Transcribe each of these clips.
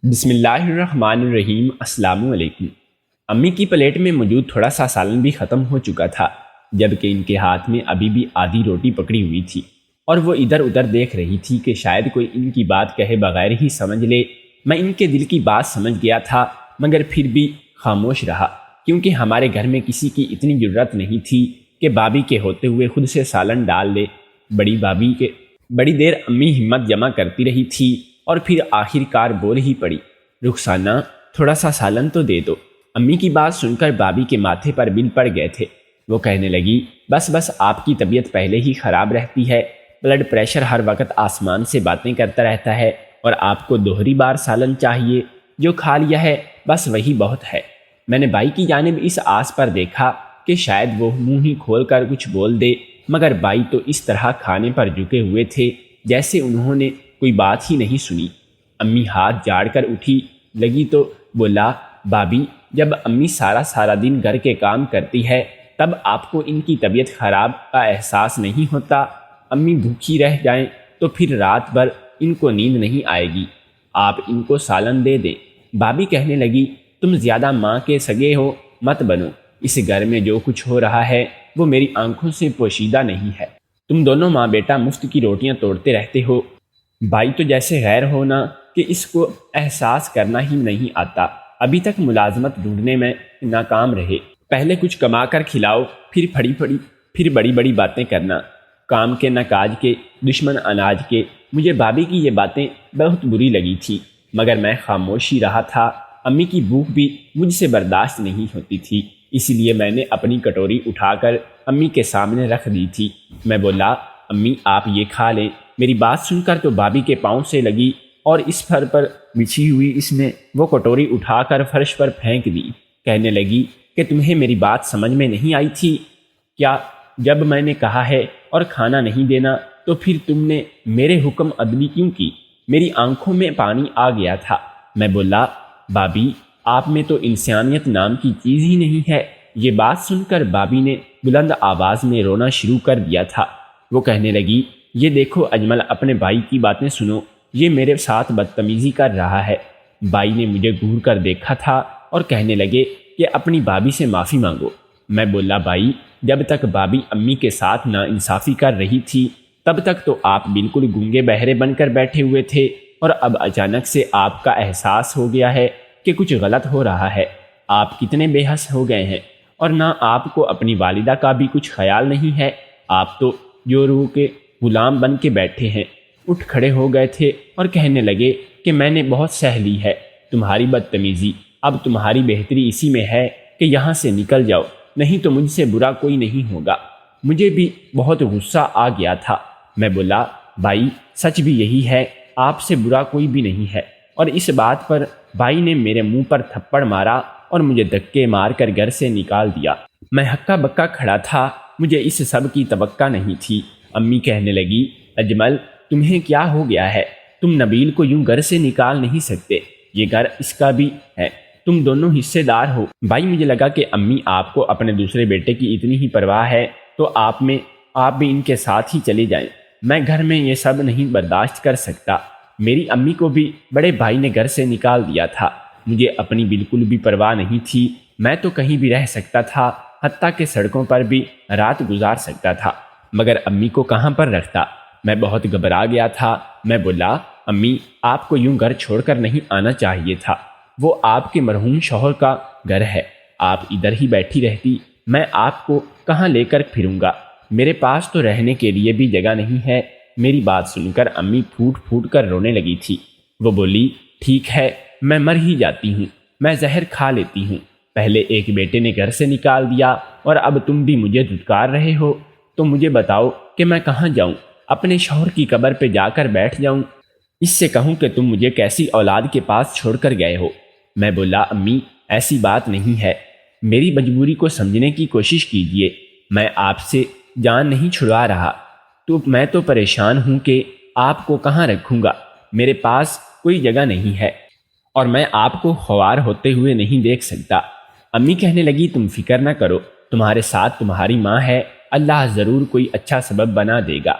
بسم اللہ الرحمن الرحیم۔ السلام علیکم۔ امی کی پلیٹ میں موجود تھوڑا سا سالن بھی ختم ہو چکا تھا، جبکہ ان کے ہاتھ میں ابھی بھی آدھی روٹی پکڑی ہوئی تھی اور وہ ادھر ادھر دیکھ رہی تھی کہ شاید کوئی ان کی بات کہے بغیر ہی سمجھ لے۔ میں ان کے دل کی بات سمجھ گیا تھا، مگر پھر بھی خاموش رہا، کیونکہ ہمارے گھر میں کسی کی اتنی ضرورت نہیں تھی کہ بابی کے ہوتے ہوئے خود سے سالن ڈال لے۔ بڑی دیر امی ہمت جمع کرتی رہی تھی اور پھر آخر کار بول ہی پڑی، رخسانہ تھوڑا سا سالن تو دے دو۔ امی کی بات سن کر بابی کے ماتھے پر بل پڑ گئے تھے۔ وہ کہنے لگی، بس آپ کی طبیعت پہلے ہی خراب رہتی ہے، بلڈ پریشر ہر وقت آسمان سے باتیں کرتا رہتا ہے، اور آپ کو دوہری بار سالن چاہیے، جو کھا لیا ہے بس وہی بہت ہے۔ میں نے بائی کی جانب اس آس پر دیکھا کہ شاید وہ منہ ہی کھول کر کچھ بول دے، مگر بائی تو اس طرح کھانے پر جھکے ہوئے تھے جیسے انہوں نے کوئی بات ہی نہیں سنی۔ امی ہاتھ جاڑ کر اٹھی لگی تو بولا، بابی، جب امی سارا دن گھر کے کام کرتی ہے تب آپ کو ان کی طبیعت خراب کا احساس نہیں ہوتا؟ امی بھوکی رہ جائیں تو پھر رات بھر ان کو نیند نہیں آئے گی، آپ ان کو سالن دے دیں۔ بابی کہنے لگی، تم زیادہ ماں کے سگے ہو، مت بنو۔ اس گھر میں جو کچھ ہو رہا ہے وہ میری آنکھوں سے پوشیدہ نہیں ہے۔ تم دونوں ماں بیٹا مفت کی روٹیاں توڑتے رہتے ہو۔ بائی تو جیسے غیر ہونا کہ اس کو احساس کرنا ہی نہیں آتا، ابھی تک ملازمت ڈھونڈنے میں ناکام رہے۔ پہلے کچھ کما کر کھلاؤ، پھر بڑی بڑی باتیں کرنا، کام کے نہ کاج کے، دشمن اناج کے۔ مجھے بابی کی یہ باتیں بہت بری لگی تھی، مگر میں خاموش ہی رہا تھا۔ امی کی بھوک بھی مجھ سے برداشت نہیں ہوتی تھی، اس لیے میں نے اپنی کٹوری اٹھا کر امی کے سامنے رکھ دی تھی۔ میں بولا، امی آپ یہ کھا لیں۔ میری بات سن کر تو بابی کے پاؤں سے لگی اور اس پر بچھی ہوئی اس نے وہ کٹوری اٹھا کر فرش پر پھینک دی۔ کہنے لگی کہ تمہیں میری بات سمجھ میں نہیں آئی تھی کیا؟ جب میں نے کہا ہے اور کھانا نہیں دینا تو پھر تم نے میرے حکم عدلی کیوں کی؟ میری آنکھوں میں پانی آ گیا تھا۔ میں بولا، بابی آپ میں تو انسانیت نام کی چیز ہی نہیں ہے۔ یہ بات سن کر بابی نے بلند آواز میں رونا شروع کر دیا تھا۔ وہ کہنے لگی، یہ دیکھو اجمل، اپنے بھائی کی باتیں سنو، یہ میرے ساتھ بدتمیزی کر رہا ہے۔ بائی نے مجھے گھور کر دیکھا تھا اور کہنے لگے کہ اپنی بابی سے معافی مانگو۔ میں بولا، بائی جب تک بابی امی کے ساتھ ناانصافی کر رہی تھی تب تک تو آپ بالکل گونگے بہرے بن کر بیٹھے ہوئے تھے، اور اب اچانک سے آپ کا احساس ہو گیا ہے کہ کچھ غلط ہو رہا ہے۔ آپ کتنے بے حس ہو گئے ہیں، اور نہ آپ کو اپنی والدہ کا بھی کچھ خیال نہیں ہے۔ آپ تو جو روح کے غلام بن کے بیٹھے ہیں۔ اٹھ کھڑے ہو گئے تھے اور کہنے لگے کہ میں نے بہت سہ لی ہے تمہاری بدتمیزی، اب تمہاری بہتری اسی میں ہے کہ یہاں سے نکل جاؤ، نہیں تو مجھ سے برا کوئی نہیں ہوگا۔ مجھے بھی بہت غصہ آ گیا تھا۔ میں بولا، بھائی سچ بھی یہی ہے، آپ سے برا کوئی بھی نہیں ہے۔ اور اس بات پر بھائی نے میرے منہ پر تھپڑ مارا اور مجھے دھکے مار کر گھر سے نکال دیا۔ میں ہکا بکا کھڑا تھا، مجھے اس سب کی توقع نہیں تھی۔ امی کہنے لگی، اجمل تمہیں کیا ہو گیا ہے؟ تم نبیل کو یوں گھر سے نکال نہیں سکتے، یہ گھر اس کا بھی ہے، تم دونوں حصے دار ہو۔ بھائی مجھے لگا کہ امی آپ کو اپنے دوسرے بیٹے کی اتنی ہی پرواہ ہے تو آپ بھی ان کے ساتھ ہی چلے جائیں۔ میں گھر میں یہ سب نہیں برداشت کر سکتا۔ میری امی کو بھی بڑے بھائی نے گھر سے نکال دیا تھا، مجھے اپنی بالکل بھی پرواہ نہیں تھی۔ میں تو کہیں بھی رہ سکتا تھا، حتیٰ کہ سڑکوں پر بھی رات گزار سکتا تھا، مگر امی کو کہاں پر رکھتا؟ میں بہت گھبرا گیا تھا۔ میں بولا، امی آپ کو یوں گھر چھوڑ کر نہیں آنا چاہیے تھا، وہ آپ کے مرحوم شوہر کا گھر ہے، آپ ادھر ہی بیٹھی رہتی، میں آپ کو کہاں لے کر پھروں گا؟ میرے پاس تو رہنے کے لیے بھی جگہ نہیں ہے۔ میری بات سن کر امی پھوٹ پھوٹ کر رونے لگی تھی۔ وہ بولی، ٹھیک ہے، میں مر ہی جاتی ہوں، میں زہر کھا لیتی ہوں۔ پہلے ایک بیٹے نے گھر سے نکال دیا اور اب تم بھی مجھے دھتکار رہے ہو، تو مجھے بتاؤ کہ میں کہاں جاؤں؟ اپنے شوہر کی قبر پہ جا کر بیٹھ جاؤں؟ اس سے کہوں کہ تم مجھے کیسی اولاد کے پاس چھوڑ کر گئے ہو؟ میں بولا، امی ایسی بات نہیں ہے، میری مجبوری کو سمجھنے کی کوشش کیجیے، میں آپ سے جان نہیں چھڑوا رہا، تو میں تو پریشان ہوں کہ آپ کو کہاں رکھوں گا، میرے پاس کوئی جگہ نہیں ہے، اور میں آپ کو خوار ہوتے ہوئے نہیں دیکھ سکتا۔ امی کہنے لگی، تم فکر نہ کرو، تمہارے ساتھ تمہاری ماں ہے، اللہ ضرور کوئی اچھا سبب بنا دے گا۔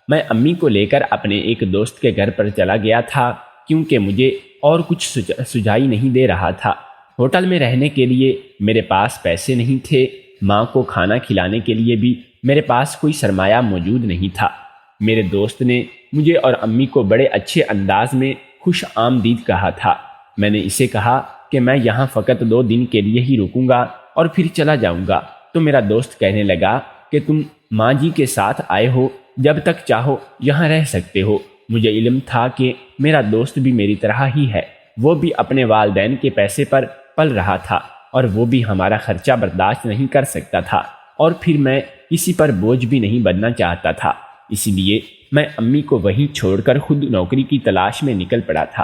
میں امی کو لے کر اپنے ایک دوست کے گھر پر چلا گیا تھا، کیونکہ مجھے اور کچھ سجائی نہیں دے رہا تھا۔ ہوٹل میں رہنے کے لیے میرے پاس پیسے نہیں تھے، ماں کو کھانا کھلانے کے لیے بھی میرے پاس کوئی سرمایہ موجود نہیں تھا۔ میرے دوست نے مجھے اور امی کو بڑے اچھے انداز میں خوش آمدید کہا تھا۔ میں نے اسے کہا کہ میں یہاں فقط 2 دن کے لیے ہی رکوں گا اور پھر چلا جاؤں گا، تو میرا دوست کہنے لگا کہ تم ماں جی کے ساتھ آئے ہو، جب تک چاہو یہاں رہ سکتے ہو۔ مجھے علم تھا کہ میرا دوست بھی میری طرح ہی ہے، وہ بھی اپنے والدین کے پیسے پر پل رہا تھا اور وہ بھی ہمارا خرچہ برداشت نہیں کر سکتا تھا، اور پھر میں کسی پر بوجھ بھی نہیں بننا چاہتا تھا، اس لیے میں امی کو وہیں چھوڑ کر خود نوکری کی تلاش میں نکل پڑا تھا۔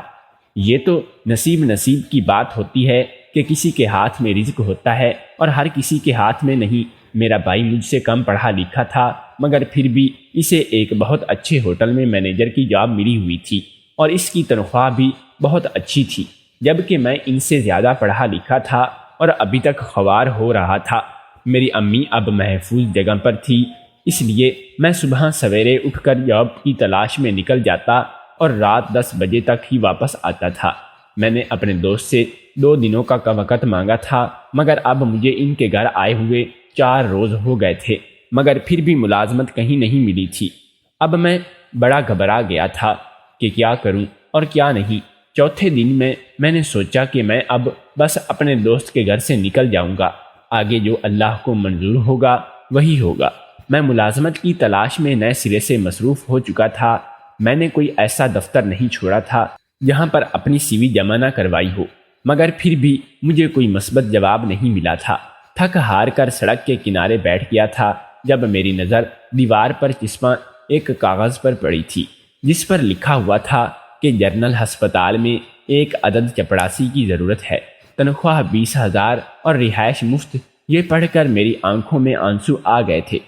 یہ تو نصیب کی بات ہوتی ہے کہ کسی کے ہاتھ میں رزق ہوتا ہے اور ہر کسی کے ہاتھ میں نہیں۔ میرا بھائی مجھ سے کم پڑھا لکھا تھا، مگر پھر بھی اسے ایک بہت اچھے ہوٹل میں مینیجر کی جاب ملی ہوئی تھی اور اس کی تنخواہ بھی بہت اچھی تھی، جبکہ میں ان سے زیادہ پڑھا لکھا تھا اور ابھی تک خوار ہو رہا تھا۔ میری امی اب محفوظ جگہ پر تھی، اس لیے میں صبح سویرے اٹھ کر جاب کی تلاش میں نکل جاتا اور رات 10 بجے تک ہی واپس آتا تھا۔ میں نے اپنے دوست سے 2 دنوں کا وقت مانگا تھا، مگر اب مجھے ان کے گھر آئے ہوئے 4 روز ہو گئے تھے، مگر پھر بھی ملازمت کہیں نہیں ملی تھی۔ اب میں بڑا گھبرا گیا تھا کہ کیا کروں اور کیا نہیں۔ چوتھے دن میں نے سوچا کہ میں اب بس اپنے دوست کے گھر سے نکل جاؤں گا، آگے جو اللہ کو منظور ہوگا وہی ہوگا۔ میں ملازمت کی تلاش میں نئے سرے سے مصروف ہو چکا تھا۔ میں نے کوئی ایسا دفتر نہیں چھوڑا تھا جہاں پر اپنی سی وی جمع نہ کروائی ہو، مگر پھر بھی مجھے کوئی مثبت جواب نہیں ملا تھا۔ تھک ہار کر سڑک کے کنارے بیٹھ گیا تھا جب میری نظر دیوار پر چسپاں ایک کاغذ پر پڑی تھی، جس پر لکھا ہوا تھا کہ جنرل ہسپتال میں 1 عدد چپڑاسی کی ضرورت ہے، تنخواہ 20,000 اور رہائش مفت۔ یہ پڑھ کر میری آنکھوں میں آنسو آ گئے تھے۔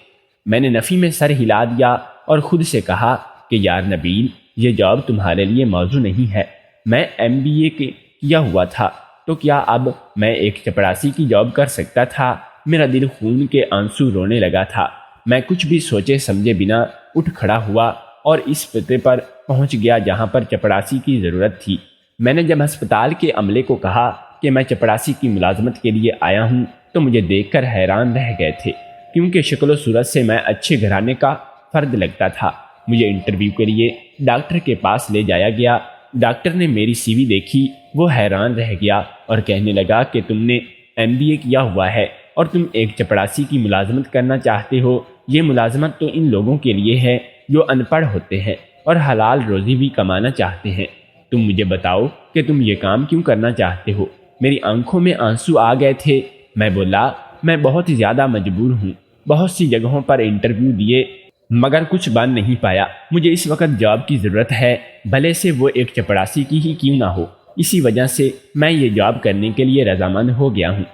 میں نے نفی میں سر ہلا دیا اور خود سے کہا کہ یار نبیل، یہ جاب تمہارے لیے موضوع نہیں ہے۔ میں MBA کیا ہوا تھا، تو کیا اب میں ایک چپڑاسی کی جاب کر سکتا تھا؟ میرا دل خون کے آنسو رونے لگا تھا۔ میں کچھ بھی سوچے سمجھے بنا اٹھ کھڑا ہوا اور اس پتے پر پہنچ گیا جہاں پر چپڑاسی کی ضرورت تھی۔ میں نے جب ہسپتال کے عملے کو کہا کہ میں چپڑاسی کی ملازمت کے لیے آیا ہوں، تو مجھے دیکھ کر حیران رہ گئے تھے، کیونکہ شکل و صورت سے میں اچھے گھرانے کا فرد لگتا تھا۔ مجھے انٹرویو کے لیے ڈاکٹر کے پاس لے جایا گیا۔ ڈاکٹر نے میری سی وی دیکھی، وہ حیران رہ گیا اور کہنے لگا کہ تم نے MBA کیا ہوا ہے اور تم ایک چپڑاسی کی ملازمت کرنا چاہتے ہو۔ یہ ملازمت تو ان لوگوں کے لیے ہے جو ان پڑھ ہوتے ہیں اور حلال روزی بھی کمانا چاہتے ہیں۔ تم مجھے بتاؤ کہ تم یہ کام کیوں کرنا چاہتے ہو؟ میری آنکھوں میں آنسو آ گئے تھے۔ میں بولا، میں بہت زیادہ مجبور ہوں، بہت سی جگہوں پر انٹرویو دیے مگر کچھ بن نہیں پایا۔ مجھے اس وقت جاب کی ضرورت ہے، بھلے سے وہ ایک چپڑاسی کی ہی کیوں نہ ہو، اسی وجہ سے میں یہ جاب کرنے کے لیے رضامند ہو گیا ہوں۔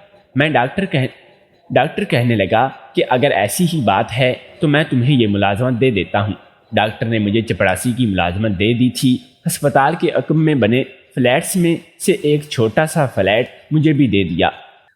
ڈاکٹر کہنے لگا کہ اگر ایسی ہی بات ہے تو میں تمہیں یہ ملازمت دے دیتا ہوں۔ ڈاکٹر نے مجھے چپڑاسی کی ملازمت دے دی تھی۔ ہسپتال کے عقب میں بنے فلیٹس میں سے ایک چھوٹا سا فلیٹ مجھے بھی دے دیا۔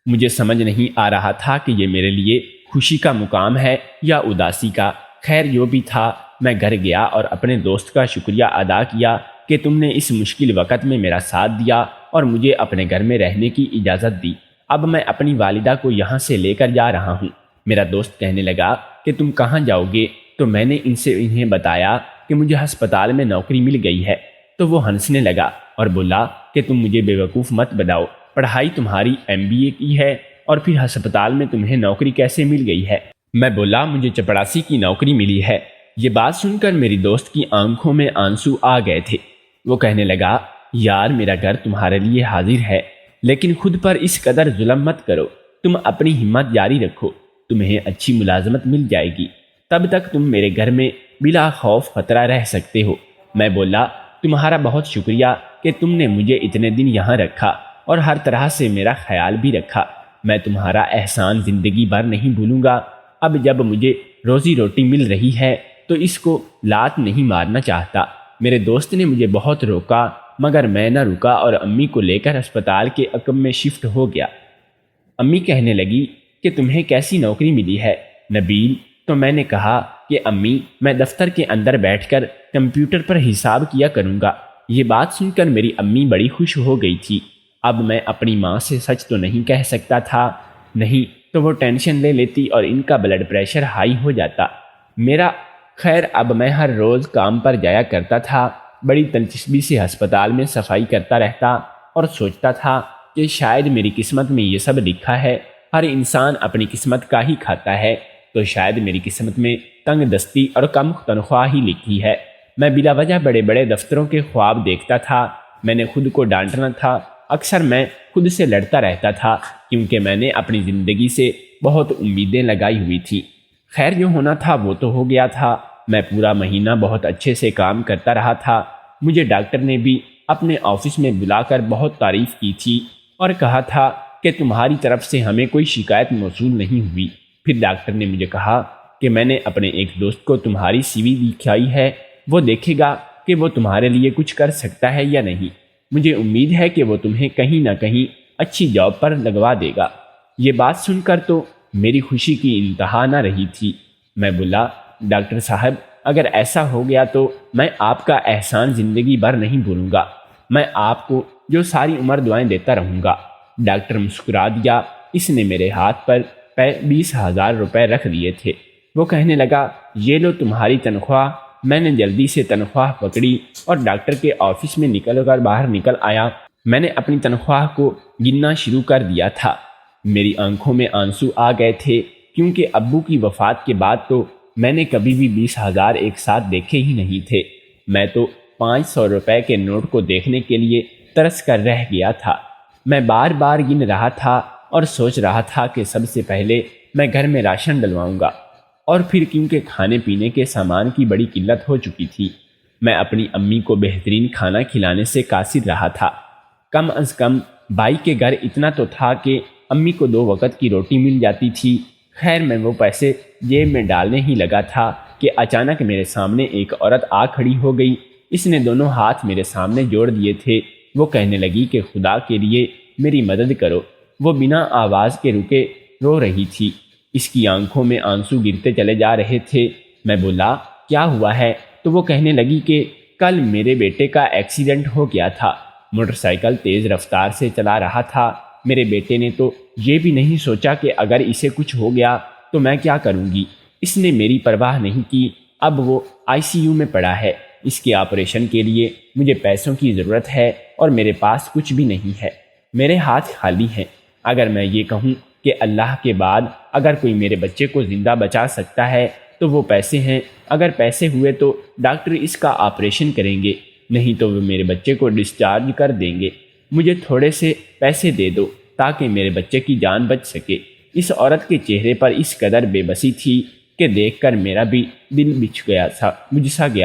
مجھے سمجھ نہیں آ رہا تھا کہ یہ میرے لیے خوشی کا مقام ہے یا اداسی کا۔ خیر جو بھی تھا، میں گھر گیا اور اپنے دوست کا شکریہ ادا کیا کہ تم نے اس مشکل وقت میں میرا ساتھ دیا اور مجھے اپنے گھر میں رہنے کی اجازت دی۔ اب میں اپنی والدہ کو یہاں سے لے کر جا رہا ہوں۔ میرا دوست کہنے لگا کہ تم کہاں جاؤ گے؟ تو میں نے انہیں بتایا کہ مجھے ہسپتال میں نوکری مل گئی ہے۔ تو وہ ہنسنے لگا اور بولا کہ تم مجھے بیوقوف مت بناؤ، پڑھائی تمہاری MBA کی ہے اور پھر ہسپتال میں تمہیں نوکری کیسے مل گئی ہے؟ میں بولا، مجھے چپڑاسی کی نوکری ملی ہے۔ یہ بات سن کر میری دوست کی آنکھوں میں آنسو آ گئے تھے۔ وہ کہنے لگا، یار میرا گھر تمہارے لیے حاضر ہے، لیکن خود پر اس قدر ظلم مت کرو، تم اپنی ہمت جاری رکھو، تمہیں اچھی ملازمت مل جائے گی، تب تک تم میرے گھر میں بلا خوف خطرہ رہ سکتے ہو۔ میں بولا، تمہارا بہت شکریہ کہ تم نے مجھے اتنے دن یہاں رکھا اور ہر طرح سے میرا خیال بھی رکھا۔ میں تمہارا احسان زندگی بھر نہیں بھولوں گا۔ اب جب مجھے روزی روٹی مل رہی ہے تو اس کو لات نہیں مارنا چاہتا۔ میرے دوست نے مجھے بہت روکا مگر میں نہ رکا اور امی کو لے کر ہسپتال کے عقب میں شفٹ ہو گیا۔ امی کہنے لگی کہ تمہیں کیسی نوکری ملی ہے نبیل؟ تو میں نے کہا کہ امی، میں دفتر کے اندر بیٹھ کر کمپیوٹر پر حساب کیا کروں گا، یہ بات سن کر میری امی بڑی خوش ہو گئی تھی۔ اب میں اپنی ماں سے سچ تو نہیں کہہ سکتا تھا، نہیں تو وہ ٹینشن لے لیتی اور ان کا بلڈ پریشر ہائی ہو جاتا میرا۔ خیر اب میں ہر روز کام پر جایا کرتا تھا، بڑی دلچسپی سے ہسپتال میں صفائی کرتا رہتا اور سوچتا تھا کہ شاید میری قسمت میں یہ سب لکھا ہے، ہر انسان اپنی قسمت کا ہی کھاتا ہے، تو شاید میری قسمت میں تنگ دستی اور کم تنخواہ ہی لکھی ہے۔ میں بلا وجہ بڑے بڑے دفتروں کے خواب دیکھتا تھا، میں نے خود کو ڈانٹنا تھا، اکثر میں خود سے لڑتا رہتا تھا کیونکہ میں نے اپنی زندگی سے بہت امیدیں لگائی ہوئی تھی۔ خیر جو ہونا تھا وہ تو ہو گیا تھا، میں پورا مہینہ بہت اچھے سے کام کرتا رہا تھا۔ مجھے ڈاکٹر نے بھی اپنے آفس میں بلا کر بہت تعریف کی تھی اور کہا تھا کہ تمہاری طرف سے ہمیں کوئی شکایت موصول نہیں ہوئی۔ پھر ڈاکٹر نے مجھے کہا کہ میں نے اپنے ایک دوست کو تمہاری سی وی دکھائی ہے، وہ دیکھے گا کہ وہ تمہارے لیے کچھ کر سکتا ہے یا نہیں، مجھے امید ہے کہ وہ تمہیں کہیں نہ کہیں اچھی جاب پر لگوا دے گا۔ یہ بات سن کر تو میری خوشی کی انتہا نہ رہی تھی۔ میں بولا ڈاکٹر صاحب اگر ایسا ہو گیا تو میں آپ کا احسان زندگی بھر نہیں بھولوں گا، میں آپ کو جو ساری عمر دعائیں دیتا رہوں گا۔ ڈاکٹر مسکرا دیا، اس نے میرے ہاتھ پر 20,000 روپے رکھ دیے تھے۔ وہ کہنے لگا یہ لو تمہاری تنخواہ۔ میں نے جلدی سے تنخواہ پکڑی اور ڈاکٹر کے آفس میں نکل کر باہر نکل آیا۔ میں نے اپنی تنخواہ کو گننا شروع کر دیا تھا، میری آنکھوں میں آنسو آ گئے تھے کیونکہ ابو کی وفات کے بعد تو میں نے کبھی بھی 20,000 ایک ساتھ دیکھے ہی نہیں تھے۔ میں تو 500 روپے کے نوٹ کو دیکھنے کے لیے ترس کر رہ گیا تھا۔ میں بار بار گن رہا تھا اور سوچ رہا تھا کہ سب سے پہلے میں گھر میں راشن ڈلواؤں گا، اور پھر کیونکہ کھانے پینے کے سامان کی بڑی قلت ہو چکی تھی، میں اپنی امی کو بہترین کھانا کھلانے سے قاصر رہا تھا۔ کم از کم بھائی کے گھر اتنا تو تھا کہ امی کو 2 وقت کی روٹی مل جاتی تھی۔ خیر میں وہ پیسے جیب میں ڈالنے ہی لگا تھا کہ اچانک میرے سامنے ایک عورت آ کھڑی ہو گئی۔ اس نے دونوں ہاتھ میرے سامنے جوڑ دیے تھے۔ وہ کہنے لگی کہ خدا کے لیے میری مدد کرو۔ وہ بنا آواز کے رکے رو رہی تھی، اس کی آنکھوں میں آنسو گرتے چلے جا رہے تھے۔ میں بولا کیا ہوا ہے؟ تو وہ کہنے لگی کہ کل میرے بیٹے کا ایکسیڈنٹ ہو گیا تھا، موٹر سائیکل تیز رفتار سے چلا رہا تھا، میرے بیٹے نے تو یہ بھی نہیں سوچا کہ اگر اسے کچھ ہو گیا تو میں کیا کروں گی، اس نے میری پرواہ نہیں کی، اب وہ ICU میں پڑا ہے، اس کے آپریشن کے لیے مجھے پیسوں کی ضرورت ہے اور میرے پاس کچھ بھی نہیں ہے، میرے ہاتھ خالی ہیں۔ اگر میں یہ کہوں کہ اللہ کے بعد اگر کوئی میرے بچے کو زندہ بچا سکتا ہے تو وہ پیسے ہیں، اگر پیسے ہوئے تو ڈاکٹر اس کا آپریشن کریں گے، نہیں تو وہ میرے بچے کو ڈسچارج کر دیں گے، مجھے تھوڑے سے پیسے دے دو تاکہ میرے بچے کی جان بچ سکے۔ اس عورت کے چہرے پر اس قدر بے بسی تھی کہ دیکھ کر میرا بھی دل بجھ گیا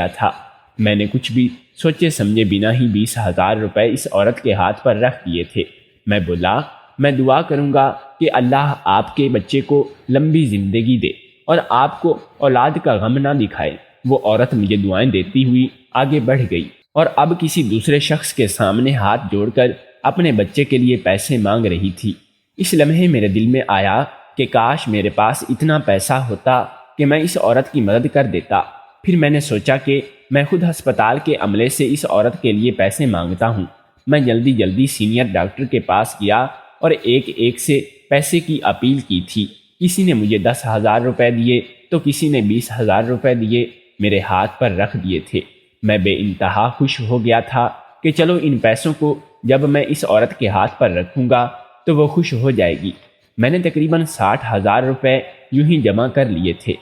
تھا۔ میں نے کچھ بھی سوچے سمجھے بنا ہی 20,000 روپے اس عورت کے ہاتھ پر رکھ دیے تھے۔ میں بولا میں دعا کروں گا کہ اللہ آپ کے بچے کو لمبی زندگی دے اور آپ کو اولاد کا غم نہ دکھائے۔ وہ عورت مجھے دعائیں دیتی ہوئی آگے بڑھ گئی اور اب کسی دوسرے شخص کے سامنے ہاتھ جوڑ کر اپنے بچے کے لیے پیسے مانگ رہی تھی۔ اس لمحے میرے دل میں آیا کہ کاش میرے پاس اتنا پیسہ ہوتا کہ میں اس عورت کی مدد کر دیتا۔ پھر میں نے سوچا کہ میں خود ہسپتال کے عملے سے اس عورت کے لیے پیسے مانگتا ہوں۔ میں جلدی سینئر ڈاکٹر کے پاس گیا اور ایک سے پیسے کی اپیل کی تھی۔ کسی نے مجھے 10,000 روپے دیے تو کسی نے 20,000 روپے دیے، میرے ہاتھ پر رکھ دیے تھے۔ میں بے انتہا خوش ہو گیا تھا کہ چلو ان پیسوں کو جب میں اس عورت کے ہاتھ پر رکھوں گا تو وہ خوش ہو جائے گی۔ میں نے تقریباً 60,000 روپے یوں ہی جمع کر لیے تھے۔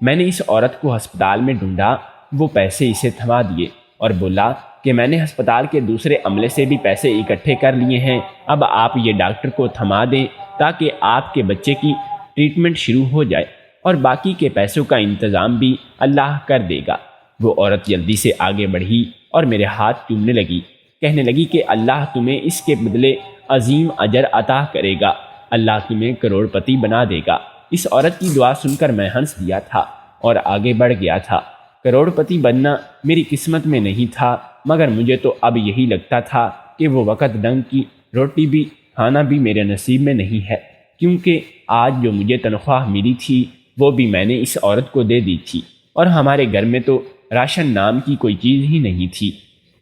میں نے اس عورت کو ہسپتال میں ڈھونڈا، وہ پیسے اسے تھما دیے اور بولا کہ میں نے ہسپتال کے دوسرے عملے سے بھی پیسے اکٹھے کر لیے ہیں، اب آپ یہ ڈاکٹر کو تھما دیں تاکہ آپ کے بچے کی ٹریٹمنٹ شروع ہو جائے اور باقی کے پیسوں کا انتظام بھی اللہ کر دے گا۔ وہ عورت جلدی سے آگے بڑھی اور میرے ہاتھ چومنے لگی، کہنے لگی کہ اللہ تمہیں اس کے بدلے عظیم اجر عطا کرے گا، اللہ تمہیں کروڑ پتی بنا دے گا۔ اس عورت کی دعا سن کر میں ہنس دیا تھا اور آگے بڑھ گیا تھا۔ کروڑ پتی بننا میری قسمت میں نہیں تھا، مگر مجھے تو اب یہی لگتا تھا کہ وہ وقت ڈنگ کی روٹی بھی کھانا بھی میرے نصیب میں نہیں ہے، کیونکہ آج جو مجھے تنخواہ ملی تھی وہ بھی میں نے اس عورت کو دے دی تھی، اور ہمارے گھر میں تو راشن نام کی کوئی چیز ہی نہیں تھی۔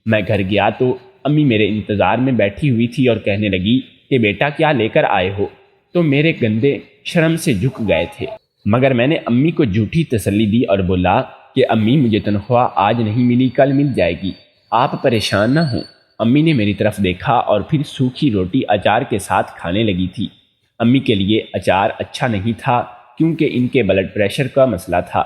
میں گھر گیا تو امی میرے انتظار میں بیٹھی ہوئی تھی اور کہنے لگی کہ بیٹا کیا لے کر آئے ہو؟ تو میرے گندے شرم سے جھک گئے تھے، مگر میں نے امی کو جھوٹی تسلی دی اور بولا کہ امی مجھے تنخواہ آج نہیں ملی، کل مل جائے گی، آپ پریشان نہ ہوں۔ امی نے میری طرف دیکھا اور پھر سوکھی روٹی اچار کے ساتھ کھانے لگی تھی۔ امی کے لیے اچار اچھا نہیں تھا کیونکہ ان کے بلڈ پریشر کا مسئلہ تھا۔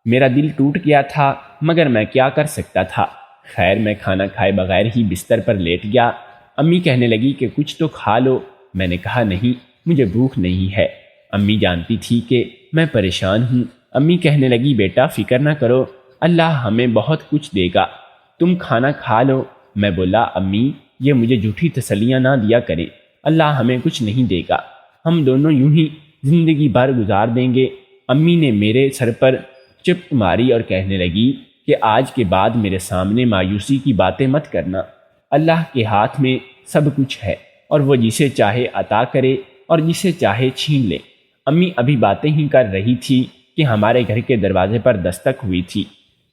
میرا دل ٹوٹ گیا تھا مگر میں کیا کر سکتا تھا۔ خیر میں کھانا کھائے بغیر ہی بستر پر لیٹ گیا۔ امی کہنے لگی کہ کچھ تو کھا لو۔ میں نے کہا نہیں، مجھے بھوک نہیں ہے۔ امی جانتی تھی کہ میں پریشان ہوں۔ امی کہنے لگی بیٹا فکر نہ کرو، اللہ ہمیں بہت کچھ دے گا، تم کھانا کھا لو۔ میں بولا امی یہ مجھے جھوٹی تسلیاں نہ دیا کریں، اللہ ہمیں کچھ نہیں دے گا، ہم دونوں یوں ہی زندگی بھر گزار دیں گے۔ امی نے میرے سر پر چپٹ ماری اور کہنے لگی کہ آج کے بعد میرے سامنے مایوسی کی باتیں مت کرنا، اللہ کے ہاتھ میں سب کچھ ہے اور وہ جسے چاہے عطا کرے اور جسے چاہے چھین لے۔ امی ابھی باتیں ہی کر رہی تھی کہ ہمارے گھر کے دروازے پر دستک ہوئی تھی۔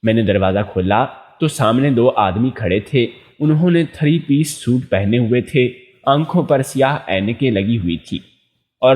میں نے دروازہ کھولا تو سامنے دو آدمی کھڑے تھے۔ انہوں نے 3 پیس سوٹ پہنے ہوئے تھے، آنکھوں پر سیاہ اینکیں لگی ہوئی تھی اور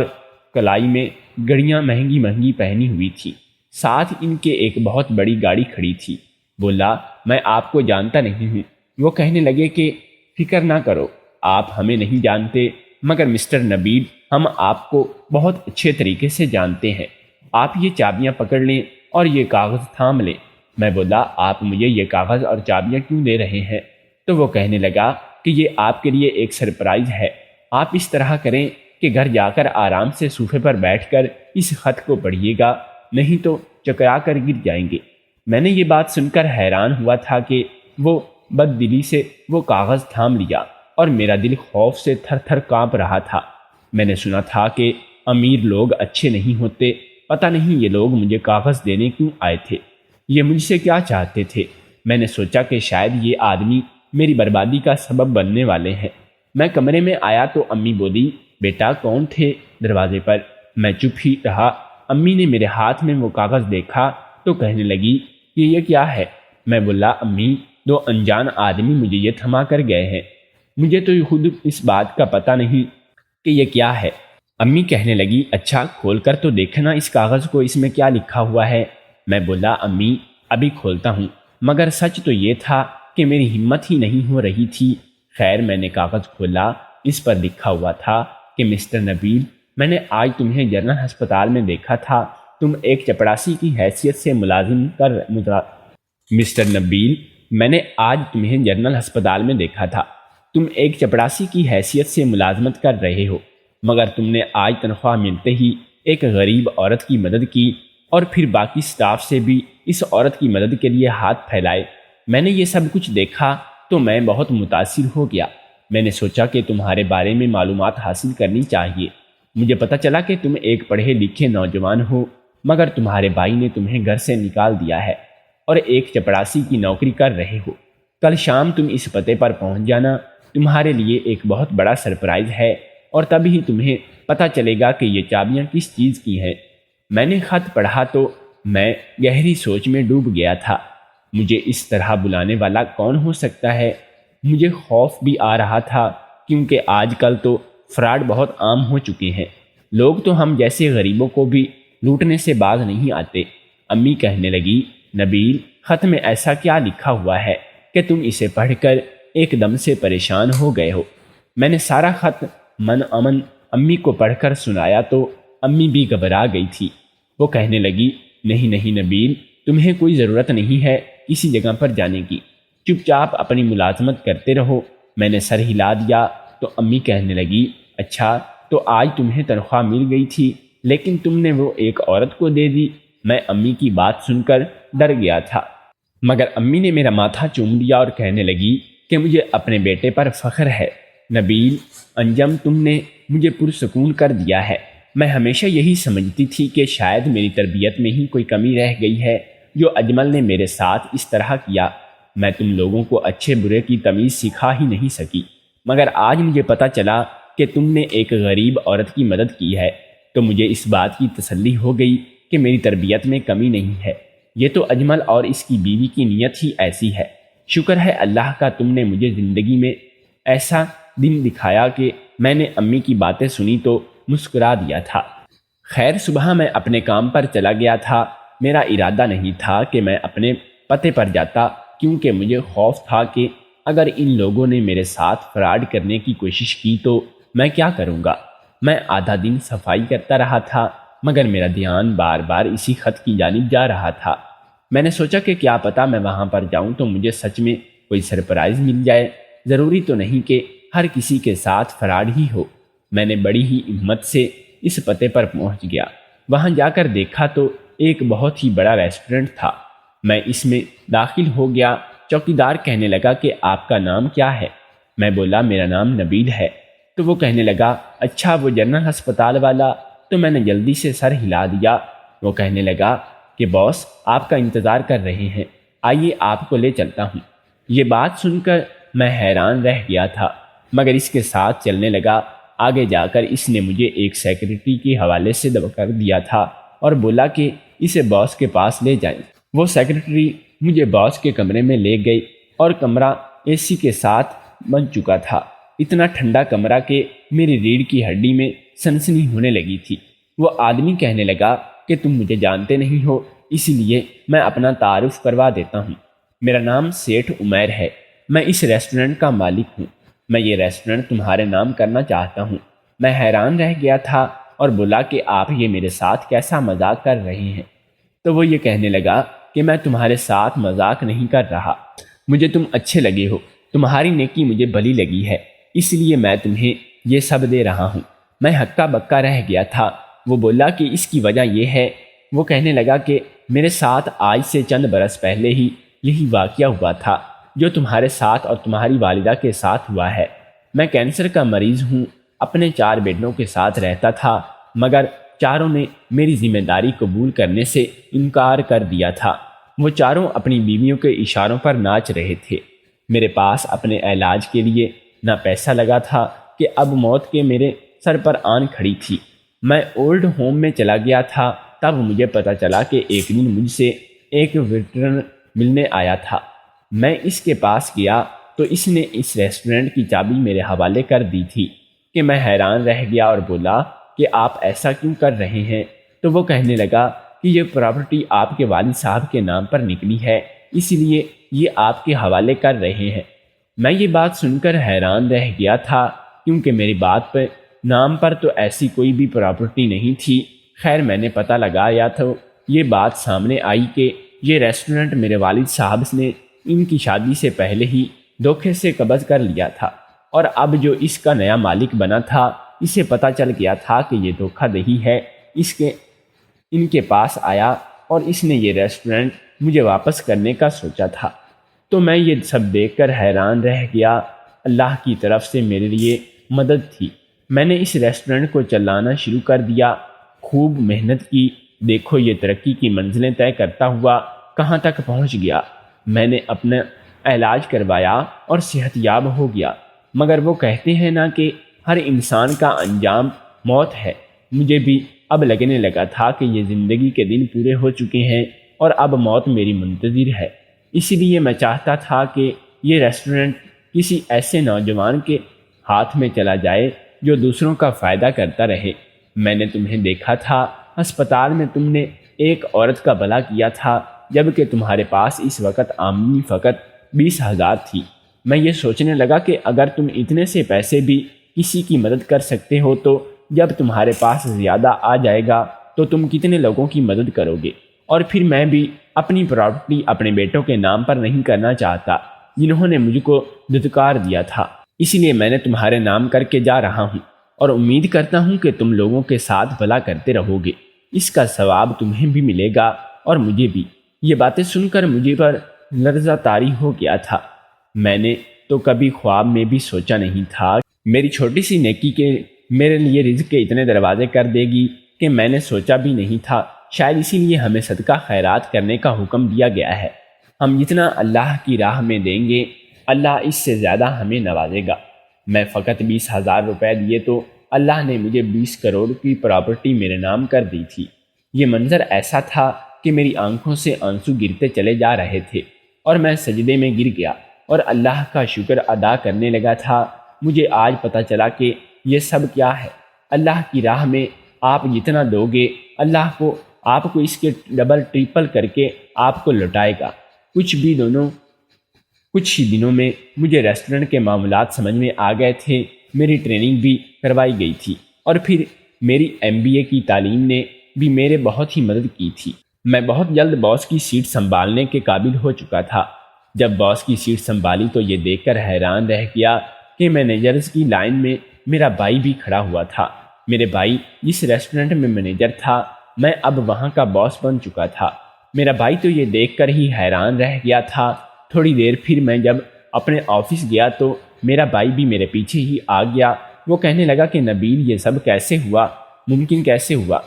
کلائی میں گڑیاں مہنگی مہنگی پہنی ہوئی تھی۔ ساتھ ان کے ایک بہت بڑی گاڑی کھڑی تھی۔ بولا میں آپ کو جانتا نہیں ہوں۔ وہ کہنے لگے کہ فکر نہ کرو، آپ ہمیں نہیں جانتے، مگر مسٹر نبیل ہم آپ کو بہت اچھے طریقے سے جانتے ہیں۔ آپ یہ چابیاں پکڑ لیں اور یہ کاغذ تھام لیں۔ میں بولا آپ مجھے یہ کاغذ اور چابیاں کیوں دے رہے ہیں؟ تو وہ کہنے لگا کہ یہ آپ کے لیے ایک سرپرائز ہے۔ آپ اس طرح کریں کہ گھر جا کر آرام سے صوفے پر بیٹھ کر اس خط کو پڑھیے گا، نہیں تو چکرا کر گر جائیں گے۔ میں نے یہ بات سن کر حیران ہوا تھا کہ وہ بد دلی سے وہ کاغذ تھام لیا اور میرا دل خوف سے تھر تھر کانپ رہا تھا۔ میں نے سنا تھا کہ امیر لوگ اچھے نہیں ہوتے، پتہ نہیں یہ لوگ مجھے کاغذ دینے کیوں آئے تھے، یہ مجھ سے کیا چاہتے تھے۔ میں نے سوچا کہ شاید یہ آدمی میری بربادی کا سبب بننے والے ہیں۔ میں کمرے میں آیا تو امی بولی بیٹا کون تھے دروازے پر؟ میں چپ ہی رہا۔ امی نے میرے ہاتھ میں وہ کاغذ دیکھا تو کہنے لگی کہ یہ کیا ہے؟ میں بولا امی 2 انجان آدمی مجھے یہ تھما کر گئے ہیں، مجھے تو خود اس بات کا پتہ نہیں کہ یہ کیا ہے۔ امی کہنے لگی اچھا کھول کر تو دیکھنا اس کاغذ کو، اس میں کیا لکھا ہوا ہے۔ میں بولا امی ابھی کھولتا ہوں، مگر سچ تو یہ تھا کہ میری ہمت ہی نہیں ہو رہی تھی۔ خیر میں نے کاغذ کھولا، اس پر لکھا ہوا تھا کہ مسٹر نبیل میں نے آج تمہیں جنرل ہسپتال میں دیکھا تھا، تم ایک چپڑاسی کی حیثیت سے مسٹر نبیل میں نے آج تمہیں جنرل ہسپتال میں دیکھا تھا، تم ایک چپڑاسی کی حیثیت سے ملازمت کر رہے ہو، مگر تم نے آج تنخواہ ملتے ہی ایک غریب عورت کی مدد کی اور پھر باقی سٹاف سے بھی اس عورت کی مدد کے لیے ہاتھ پھیلائے۔ میں نے یہ سب کچھ دیکھا تو میں بہت متاثر ہو گیا۔ میں نے سوچا کہ تمہارے بارے میں معلومات حاصل کرنی چاہیے۔ مجھے پتہ چلا کہ تم ایک پڑھے لکھے نوجوان ہو، مگر تمہارے بھائی نے تمہیں گھر سے نکال دیا ہے اور ایک چپڑاسی کی نوکری کر رہے ہو۔ کل شام تم اس پتے پر پہنچ جانا، تمہارے لیے ایک بہت بڑا سرپرائز ہے اور تب ہی تمہیں پتہ چلے گا کہ یہ چابیاں کس چیز کی ہیں۔ میں نے خط پڑھا تو میں گہری سوچ میں ڈوب گیا تھا۔ مجھے اس طرح بلانے والا کون ہو سکتا ہے؟ مجھے خوف بھی آ رہا تھا کیونکہ آج کل تو فراڈ بہت عام ہو چکے ہیں، لوگ تو ہم جیسے غریبوں کو بھی لوٹنے سے باز نہیں آتے۔ امی کہنے لگی نبیل خط میں ایسا کیا لکھا ہوا ہے کہ تم اسے پڑھ کر ایک دم سے پریشان ہو گئے ہو؟ میں نے سارا خط من امن امی کو پڑھ کر سنایا تو امی بھی گھبرا گئی تھی۔ وہ کہنے لگی نہیں نبیل، تمہیں کوئی ضرورت نہیں ہے کسی جگہ پر جانے کی، چپ چاپ اپنی ملازمت کرتے رہو۔ میں نے سر ہلا دیا تو امی کہنے لگی اچھا تو آج تمہیں تنخواہ مل گئی تھی لیکن تم نے وہ ایک عورت کو دے دی۔ میں امی کی بات سن کر ڈر گیا تھا، مگر امی نے میرا ماتھا چوم لیا اور کہنے لگی کہ مجھے اپنے بیٹے پر فخر ہے نبیل، انجم تم نے مجھے پرسکون کر دیا ہے۔ میں ہمیشہ یہی سمجھتی تھی کہ شاید میری تربیت میں ہی کوئی کمی رہ گئی ہے جو اجمل نے میرے ساتھ اس طرح کیا۔ میں تم لوگوں کو اچھے برے کی تمیز سکھا ہی نہیں سکی، مگر آج مجھے پتہ چلا کہ تم نے ایک غریب عورت کی مدد کی ہے تو مجھے اس بات کی تسلی ہو گئی کہ میری تربیت میں کمی نہیں ہے۔ یہ تو اجمل اور اس کی بیوی کی نیت ہی ایسی ہے، شکر ہے اللہ کا تم نے مجھے زندگی میں ایسا دن دکھایا کہ میں نے امی کی باتیں سنی تو مسکرا دیا تھا۔ خیر صبح میں اپنے کام پر چلا گیا تھا۔ میرا ارادہ نہیں تھا کہ میں اپنے پتے پر جاتا، کیونکہ مجھے خوف تھا کہ اگر ان لوگوں نے میرے ساتھ فراڈ کرنے کی کوشش کی تو میں کیا کروں گا۔ میں آدھا دن صفائی کرتا رہا تھا، مگر میرا دھیان بار بار اسی خط کی جانب جا رہا تھا۔ میں نے سوچا کہ کیا پتہ میں وہاں پر جاؤں تو مجھے سچ میں کوئی سرپرائز مل جائے، ضروری تو نہیں کہ ہر کسی کے ساتھ فراڈ ہی ہو۔ میں نے بڑی ہی ہمت سے اس پتے پر پہنچ گیا۔ وہاں جا کر دیکھا تو ایک بہت ہی بڑا ریسٹورنٹ تھا۔ میں اس میں داخل ہو گیا۔ چوکیدار کہنے لگا کہ آپ کا نام کیا ہے؟ میں بولا میرا نام نبیل ہے۔ تو وہ کہنے لگا اچھا وہ جنرل ہسپتال والا؟ تو میں نے جلدی سے سر ہلا دیا۔ وہ کہنے لگا کہ باس آپ کا انتظار کر رہے ہیں، آئیے آپ کو لے چلتا ہوں۔ یہ بات سن کر میں حیران رہ گیا تھا، مگر اس کے ساتھ چلنے لگا۔ آگے جا کر اس نے مجھے ایک سیکرٹری کے حوالے سے دبا کر دیا تھا اور بولا کہ اسے باس کے پاس لے جائیں۔ وہ سیکرٹری مجھے باس کے کمرے میں لے گئی اور کمرہ اے سی کے ساتھ بن چکا تھا۔ اتنا ٹھنڈا کمرہ کہ میری ریڑھ کی ہڈی میں سنسنی ہونے لگی تھی۔ وہ آدمی کہنے لگا کہ تم مجھے جانتے نہیں ہو، اسی لیے میں اپنا تعارف کروا دیتا ہوں۔ میرا نام سیٹھ عمیر ہے، میں اس ریسٹورنٹ کا مالک ہوں۔ میں یہ ریسٹورنٹ تمہارے نام کرنا چاہتا ہوں۔ میں حیران رہ گیا تھا اور بولا کہ آپ یہ میرے ساتھ کیسا مذاق کر رہے ہیں؟ تو وہ یہ کہنے لگا کہ میں تمہارے ساتھ مذاق نہیں کر رہا، مجھے تم اچھے لگے ہو، تمہاری نیکی مجھے بھلی لگی ہے، اس لیے میں تمہیں یہ سب دے رہا ہوں۔ میں ہکا بکا رہ گیا تھا۔ وہ بولا کہ اس کی وجہ یہ ہے۔ وہ کہنے لگا کہ میرے ساتھ آج سے چند برس پہلے ہی یہی واقعہ ہوا تھا جو تمہارے ساتھ اور تمہاری والدہ کے ساتھ ہوا ہے۔ میں کینسر کا مریض ہوں، اپنے 4 بیٹوں کے ساتھ رہتا تھا، مگر چاروں نے میری ذمہ داری قبول کرنے سے انکار کر دیا تھا۔ وہ چاروں اپنی بیویوں کے اشاروں پر ناچ رہے تھے۔ میرے پاس اپنے علاج کے لیے نہ پیسہ لگا تھا کہ اب موت کے میرے سر پر آن کھڑی تھی۔ میں اولڈ ہوم میں چلا گیا تھا، تب مجھے پتہ چلا کہ ایک دن مجھ سے ایک ویٹرن ملنے آیا تھا۔ میں اس کے پاس گیا تو اس نے اس ریسٹورنٹ کی چابی میرے حوالے کر دی تھی کہ میں حیران رہ گیا اور بولا کہ آپ ایسا کیوں کر رہے ہیں؟ تو وہ کہنے لگا کہ یہ پراپرٹی آپ کے والد صاحب کے نام پر نکلی ہے، اس لیے یہ آپ کے حوالے کر رہے ہیں۔ میں یہ بات سن کر حیران رہ گیا تھا، کیونکہ میری بات پہ نام پر تو ایسی کوئی بھی پراپرٹی نہیں تھی۔ خیر میں نے پتہ لگایا تو یہ بات سامنے آئی کہ یہ ریسٹورنٹ میرے والد صاحب نے ان کی شادی سے پہلے ہی دھوکے سے قبض کر لیا تھا، اور اب جو اس کا نیا مالک بنا تھا اسے پتہ چل گیا تھا کہ یہ دھوکہ دہی ہے، ان کے پاس آیا اور اس نے یہ ریسٹورنٹ مجھے واپس کرنے کا سوچا تھا۔ تو میں یہ سب دیکھ کر حیران رہ گیا۔ اللہ کی طرف سے میرے لیے مدد تھی۔ میں نے اس ریسٹورنٹ کو چلانا شروع کر دیا، خوب محنت کی۔ دیکھو یہ ترقی کی منزلیں طے کرتا ہوا کہاں تک پہنچ گیا۔ میں نے اپنا علاج کروایا اور صحت یاب ہو گیا، مگر وہ کہتے ہیں نا کہ ہر انسان کا انجام موت ہے۔ مجھے بھی اب لگنے لگا تھا کہ یہ زندگی کے دن پورے ہو چکے ہیں اور اب موت میری منتظر ہے۔ اسی لیے میں چاہتا تھا کہ یہ ریسٹورنٹ کسی ایسے نوجوان کے ہاتھ میں چلا جائے جو دوسروں کا فائدہ کرتا رہے۔ میں نے تمہیں دیکھا تھا، ہسپتال میں تم نے ایک عورت کا بھلا کیا تھا، جبکہ تمہارے پاس اس وقت آمدنی فقط 20,000 تھی۔ میں یہ سوچنے لگا کہ اگر تم اتنے سے پیسے بھی کسی کی مدد کر سکتے ہو تو جب تمہارے پاس زیادہ آ جائے گا تو تم کتنے لوگوں کی مدد کرو گے۔ اور پھر میں بھی اپنی پراپرٹی اپنے بیٹوں کے نام پر نہیں کرنا چاہتا، جنہوں نے مجھ کو دھتکار دیا تھا۔ اسی لیے میں نے تمہارے نام کر کے جا رہا ہوں اور امید کرتا ہوں کہ تم لوگوں کے ساتھ بھلا کرتے رہو گے، اس کا ثواب تمہیں بھی ملے گا اور مجھے بھی۔ یہ باتیں سن کر مجھے پر لرزہ طاری ہو گیا تھا۔ میں نے تو کبھی خواب میں بھی سوچا نہیں تھا میری چھوٹی سی نیکی کے میرے لیے رزق کے اتنے دروازے کر دے گی کہ میں نے سوچا بھی نہیں تھا۔ شاید اسی لیے ہمیں صدقہ خیرات کرنے کا حکم دیا گیا ہے۔ ہم جتنا اللہ کی راہ میں دیں گے اللہ اس سے زیادہ ہمیں نوازے گا۔ میں فقط 20,000 روپے دیے تو اللہ نے مجھے 20 کروڑ کی پراپرٹی میرے نام کر دی تھی۔ یہ منظر ایسا تھا کہ میری آنکھوں سے آنسو گرتے چلے جا رہے تھے۔ اور میں سجدے میں گر گیا اور اللہ کا شکر ادا کرنے لگا تھا۔ مجھے آج پتہ چلا کہ یہ سب کیا ہے۔ اللہ کی راہ میں آپ جتنا دو گے اللہ کو آپ کو اس کے ڈبل ٹرپل کر کے آپ کو لوٹائے گا۔ کچھ ہی دنوں میں مجھے ریسٹورنٹ کے معاملات سمجھ میں آ گئے تھے، میری ٹریننگ بھی کروائی گئی تھی، اور پھر میری MBA کی تعلیم نے بھی میرے بہت ہی مدد کی تھی۔ میں بہت جلد باس کی سیٹ سنبھالنے کے قابل ہو چکا تھا۔ جب باس کی سیٹ سنبھالی تو یہ دیکھ کر حیران رہ گیا کہ مینیجرز کی لائن میں میرا بھائی بھی کھڑا ہوا تھا۔ میرے بھائی جس ریسٹورنٹ میں مینیجر تھا، میں اب وہاں کا باس بن چکا تھا۔ میرا بھائی تو یہ دیکھ کر ہی حیران رہ گیا تھا۔ تھوڑی دیر پھر میں جب اپنے آفس گیا تو میرا بھائی بھی میرے پیچھے ہی آ گیا۔ وہ کہنے لگا کہ نبیل یہ سب کیسے ہوا، ممکن کیسے ہوا؟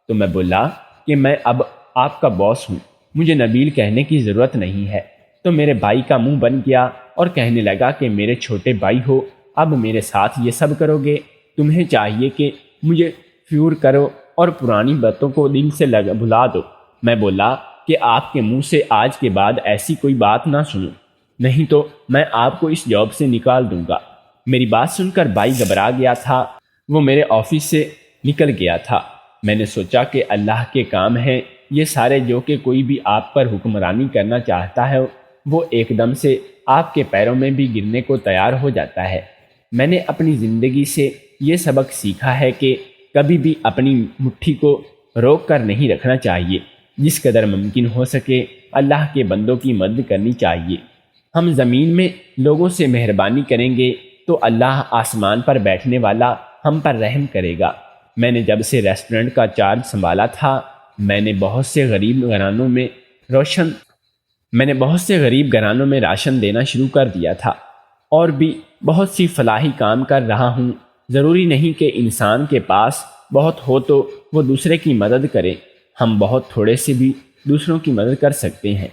تو میں بولا کہ میں اب آپ کا باس ہوں، مجھے نبیل کہنے کی ضرورت نہیں ہے۔ تو میرے بھائی کا منہ بن گیا اور کہنے لگا کہ میرے چھوٹے بھائی ہو، اب میرے ساتھ یہ سب کرو گے؟ تمہیں چاہیے کہ مجھے فیور کرو اور پرانی باتوں کو دل سے بھلا دو۔ میں بولا کہ آپ کے منہ سے آج کے بعد ایسی کوئی بات نہ سنوں، نہیں تو میں آپ کو اس جاب سے نکال دوں گا۔ میری بات سن کر بھائی گھبرا گیا تھا، وہ میرے آفس سے نکل گیا تھا۔ میں نے سوچا کہ اللہ کے کام ہیں یہ سارے، جو کہ کوئی بھی آپ پر حکمرانی کرنا چاہتا ہے وہ ایک دم سے آپ کے پیروں میں بھی گرنے کو تیار ہو جاتا ہے۔ میں نے اپنی زندگی سے یہ سبق سیکھا ہے کہ کبھی بھی اپنی مٹھی کو روک کر نہیں رکھنا چاہیے۔ جس قدر ممکن ہو سکے اللہ کے بندوں کی مدد کرنی چاہیے۔ ہم زمین میں لوگوں سے مہربانی کریں گے تو اللہ آسمان پر بیٹھنے والا ہم پر رحم کرے گا۔ میں نے جب سے ریسٹورنٹ کا چارج سنبھالا تھا، میں نے بہت سے غریب گھرانوں میں راشن دینا شروع کر دیا تھا، اور بھی بہت سی فلاحی کام کر رہا ہوں۔ ضروری نہیں کہ انسان کے پاس بہت ہو تو وہ دوسرے کی مدد کرے، ہم بہت تھوڑے سے بھی دوسروں کی مدد کر سکتے ہیں۔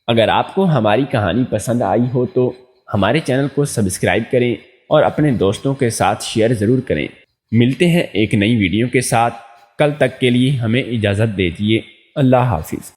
اگر آپ کو ہماری کہانی پسند آئی ہو تو ہمارے چینل کو سبسکرائب کریں اور اپنے دوستوں کے ساتھ شیئر ضرور کریں۔ ملتے ہیں ایک نئی ویڈیو کے ساتھ، کل تک کے لیے ہمیں اجازت دیجیے۔ اللہ حافظ۔